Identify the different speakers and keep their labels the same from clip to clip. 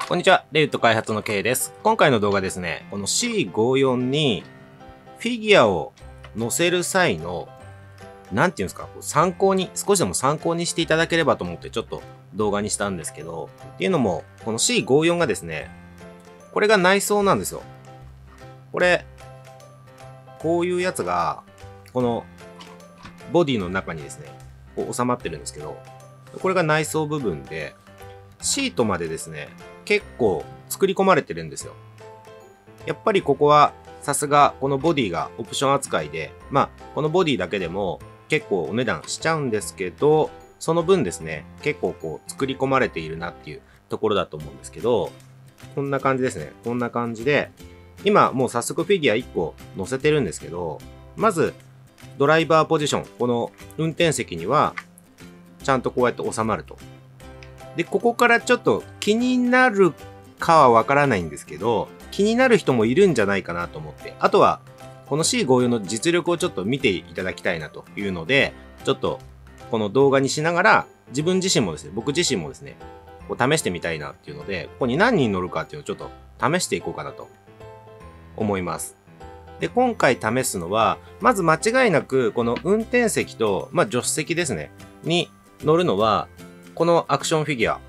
Speaker 1: こんにちは、レイウッド開発の K です。今回の動画ですね、この C54 にフィギュアを載せる際の、なんていうんですか、参考に、少しでも参考にしていただければと思ってちょっと動画にしたんですけど、っていうのも、この C54 がですね、これが内装なんですよ。これ、こういうやつが、このボディの中にですね、こう収まってるんですけど、これが内装部分で、シートまでですね、結構作り込まれてるんですよ。やっぱりここはさすがこのボディがオプション扱いで、このボディだけでも結構お値段しちゃうんですけど、その分ですね、結構こう作り込まれているなっていうところだと思うんですけど、こんな感じですね。こんな感じで、今もう早速フィギュア1個乗せてるんですけど、まずドライバーポジション、この運転席にはちゃんとこうやって収まると。で、ここからちょっと気になるかはわからないんですけど、気になる人もいるんじゃないかなと思って、あとは、この C54 の実力をちょっと見ていただきたいなというので、ちょっとこの動画にしながら、自分自身もですね、僕自身もですね、こう試してみたいなっていうので、ここに何人乗るかっていうのをちょっと試していこうかなと思います。で、今回試すのは、まず間違いなく、この運転席と、助手席ですね、に乗るのは、このアクションフィギュア。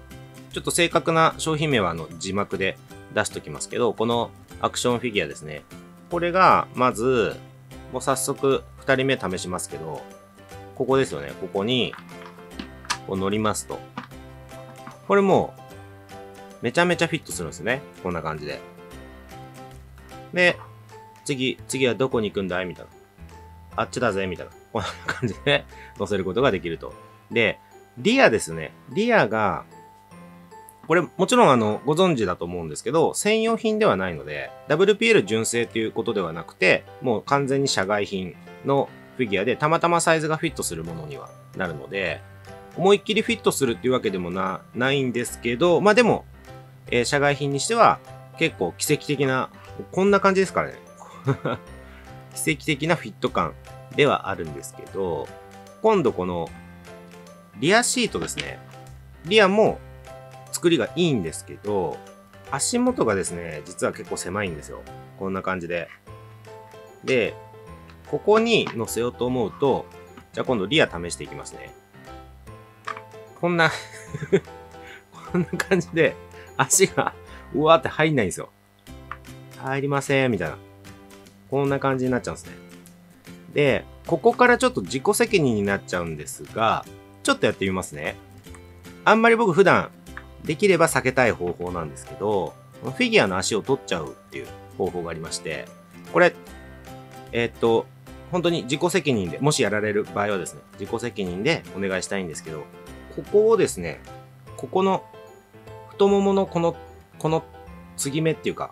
Speaker 1: ちょっと正確な商品名は字幕で出しときますけど、このアクションフィギュアですね。これが、まず、もう早速2人目試しますけど、ここですよね。ここに、こう乗りますと。これもう、めちゃめちゃフィットするんですね。こんな感じで。で、次はどこに行くんだいみたいな。あっちだぜみたいな。こんな感じで乗せることができると。で、リアですね。リアが、これもちろんご存知だと思うんですけど、専用品ではないので、WPL 純正ということではなくて、もう完全に社外品のフィギュアで、たまたまサイズがフィットするものにはなるので、思いっきりフィットするっていうわけでもないんですけど、でも、社外品にしては結構奇跡的な、こんな感じですからね。奇跡的なフィット感ではあるんですけど、今度この、リアシートですね。リアも作りがいいんですけど、足元がですね、実は結構狭いんですよ。こんな感じで。で、ここに乗せようと思うと、じゃあ今度リア試していきますね。こんなこんな感じで足がうわーって入んないんですよ。入りません、みたいな。こんな感じになっちゃうんですね。で、ここからちょっと自己責任になっちゃうんですが、ちょっとやってみますね。あんまり僕普段できれば避けたい方法なんですけど、フィギュアの足を取っちゃうっていう方法がありまして、これ、本当に自己責任で、もしやられる場合はですね、自己責任でお願いしたいんですけど、ここをですね、ここの太もものこの継ぎ目っていうか、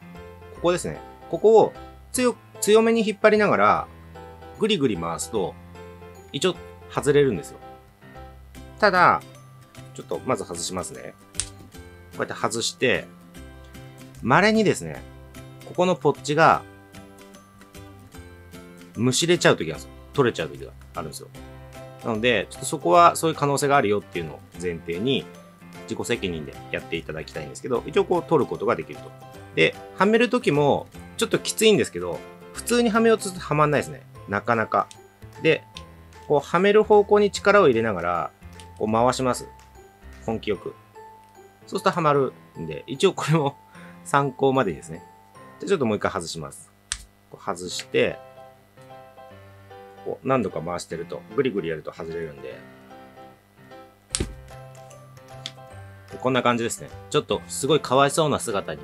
Speaker 1: ここですね、ここを強めに引っ張りながら、ぐりぐり回すと、一応外れるんですよ。ただ、ちょっとまず外しますね。こうやって外して、稀にですね、ここのポッチが、むしれちゃうときがあるんですよ。取れちゃうときがあるんですよ。なので、ちょっとそこはそういう可能性があるよっていうのを前提に、自己責任でやっていただきたいんですけど、一応こう取ることができると。で、はめるときも、ちょっときついんですけど、普通にはめようとするとはまんないですね。なかなか。で、こうはめる方向に力を入れながら、こう回します。根気よく。そうするとはまるんで、一応これも参考までにですね。じゃあちょっともう一回外します。こう外して、こう何度か回してると、ぐりぐりやると外れるんで、こんな感じですね。ちょっとすごいかわいそうな姿に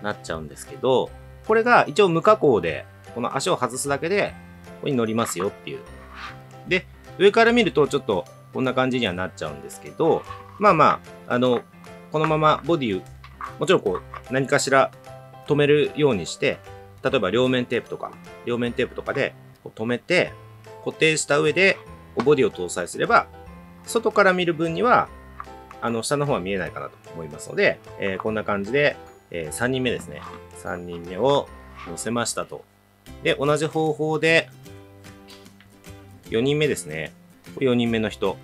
Speaker 1: なっちゃうんですけど、これが一応無加工で、この足を外すだけで、ここに乗りますよっていう。で、上から見るとちょっとこんな感じにはなっちゃうんですけど、このままボディ、もちろんこう、何かしら止めるようにして、例えば両面テープとかで止めて、固定した上でボディを搭載すれば、外から見る分には、下の方は見えないかなと思いますので、こんな感じで、3人目ですね。3人目を乗せましたと。で、同じ方法で、4人目ですね。4人目の人。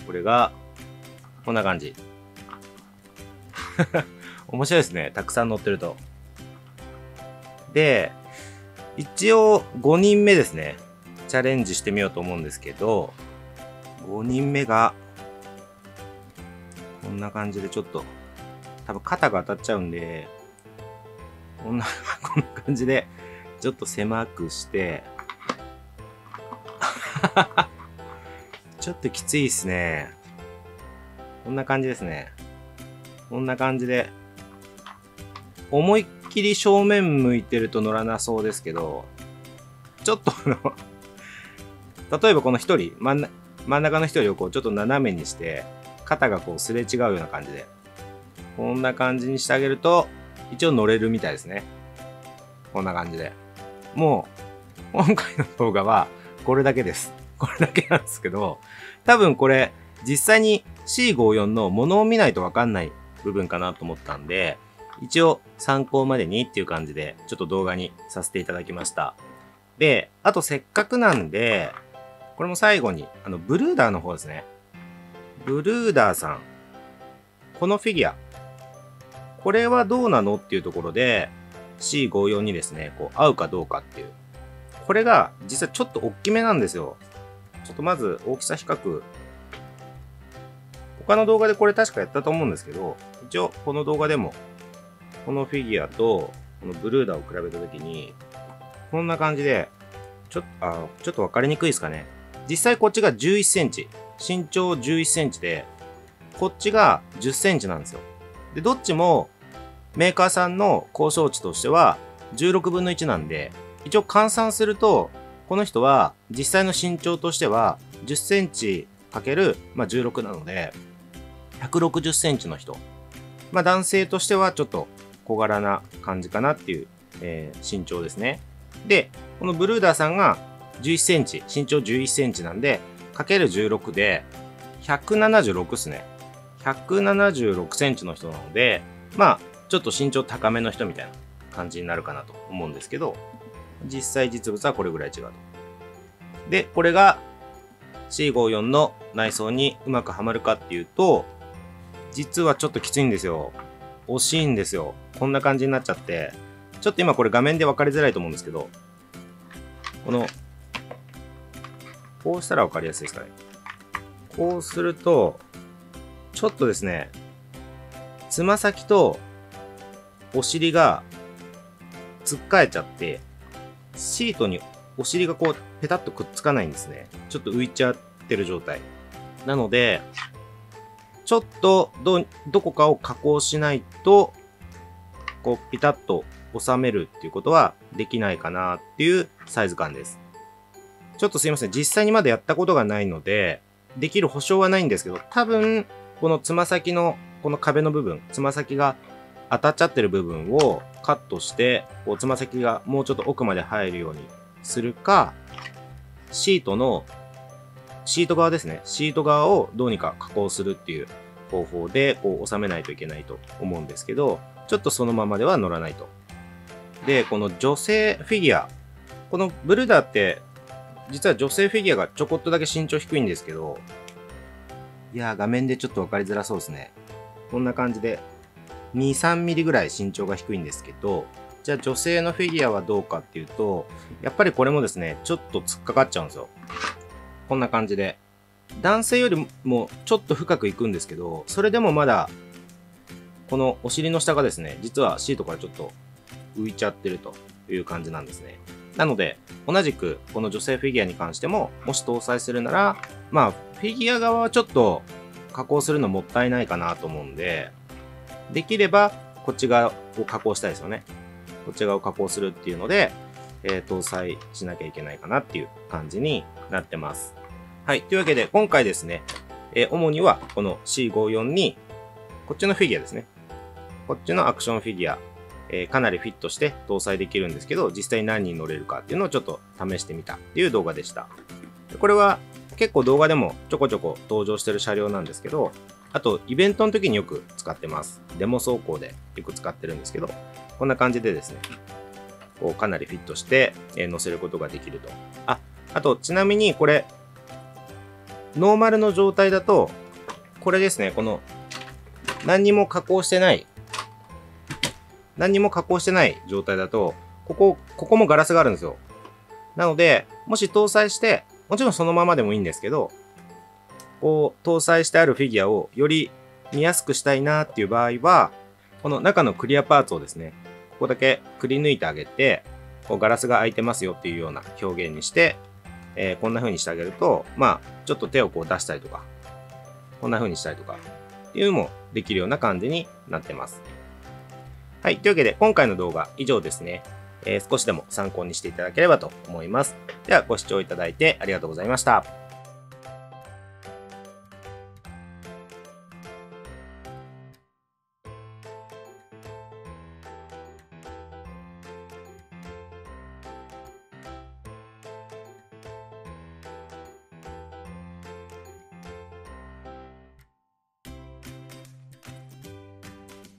Speaker 1: これが、こんな感じ。面白いですね。たくさん乗ってると。で、一応5人目ですね。チャレンジしてみようと思うんですけど、5人目が、こんな感じでちょっと、多分肩が当たっちゃうんで、こんな感じで、ちょっと狭くして、ちょっときついですね。こんな感じですね。こんな感じで、思いっきり正面向いてると乗らなそうですけど、ちょっと例えばこの一人、真ん中の一人をこうちょっと斜めにして、肩がこうすれ違うような感じで、こんな感じにしてあげると、一応乗れるみたいですね。こんな感じで。もう、今回の動画はこれだけです。これだけなんですけど、多分これ、実際に C54 のものを見ないとわかんない部分かなと思ったんで、一応参考までにっていう感じで、ちょっと動画にさせていただきました。で、あとせっかくなんで、これも最後に、ブルーダーの方ですね。ブルーダーさん。このフィギュア。これはどうなのっていうところで、C54 にですね、こう合うかどうかっていう。これが実はちょっと大きめなんですよ。ちょっとまず大きさ比較。他の動画でこれ確かやったと思うんですけど、一応この動画でも、このフィギュアとこのブルーダーを比べたときに、こんな感じで、ちょっと分かりにくいですかね。実際こっちが11センチ。身長11センチで、こっちが10センチなんですよ。で、どっちもメーカーさんの交渉値としては16分の1なんで、一応換算すると、この人は実際の身長としては10センチかける16なので、160センチの人。男性としてはちょっと小柄な感じかなっていう、身長ですね。で、このブルーダーさんが11センチ、身長11センチなんで、かける16で、176ですね。176センチの人なので、ちょっと身長高めの人みたいな感じになるかなと思うんですけど、実際実物はこれぐらい違うと。で、これが C54 の内装にうまくはまるかっていうと、実はちょっときついんですよ。惜しいんですよ。こんな感じになっちゃって、ちょっと今これ画面で分かりづらいと思うんですけど、こうしたら分かりやすいですかね。こうすると、ちょっとですね、つま先とお尻がつっかえちゃって、シートにお尻がこうペタッとくっつかないんですね。ちょっと浮いちゃってる状態。なので、ちょっとどこかを加工しないと、こうピタッと収めるっていうことはできないかなっていうサイズ感です。ちょっとすいません。実際にまだやったことがないので、できる保証はないんですけど、多分、このつま先のこの壁の部分、つま先が当たっちゃってる部分をカットして、こうつま先がもうちょっと奥まで入るようにするか、シート側ですね。シート側をどうにか加工するっていう方法でこう収めないといけないと思うんですけど、ちょっとそのままでは乗らないと。で、この女性フィギュア。このブルダーって、実は女性フィギュアがちょこっとだけ身長低いんですけど、いやー、画面でちょっと分かりづらそうですね。こんな感じで、2、3ミリぐらい身長が低いんですけど、じゃあ女性のフィギュアはどうかっていうと、やっぱりこれもですね、ちょっと突っかかっちゃうんですよ。こんな感じで。男性よりもちょっと深くいくんですけど、それでもまだ、このお尻の下がですね、実はシートからちょっと浮いちゃってるという感じなんですね。なので、同じくこの女性フィギュアに関しても、もし搭載するなら、フィギュア側はちょっと加工するのもったいないかなと思うんで、できればこっち側を加工したいですよね。こっち側を加工するっていうので、搭載しなきゃいけないかなっていう感じになってます。はい。というわけで、今回ですね、主にはこの C54 に、こっちのフィギュアですね。こっちのアクションフィギュア、かなりフィットして搭載できるんですけど、実際何人乗れるかっていうのをちょっと試してみたっていう動画でした。これは結構動画でもちょこちょこ登場してる車両なんですけど、あとイベントの時によく使ってます。デモ走行でよく使ってるんですけど、こんな感じでですね、こうかなりフィットして、乗せることができると。あとちなみにこれ、ノーマルの状態だと、これですね、この何にも加工してない何にも加工してない状態だと、ここもガラスがあるんですよ。なので、もし搭載して、もちろんそのままでもいいんですけど、こう、搭載してあるフィギュアをより見やすくしたいなっていう場合は、この中のクリアパーツをですね、ここだけくり抜いてあげて、こうガラスが開いてますよっていうような表現にして、こんな風にしてあげると、まあ、ちょっと手をこう出したりとか、こんな風にしたりとか、っていうのもできるような感じになってます。はい。というわけで、今回の動画以上ですね。少しでも参考にしていただければと思います。では、ご視聴いただいてありがとうございました。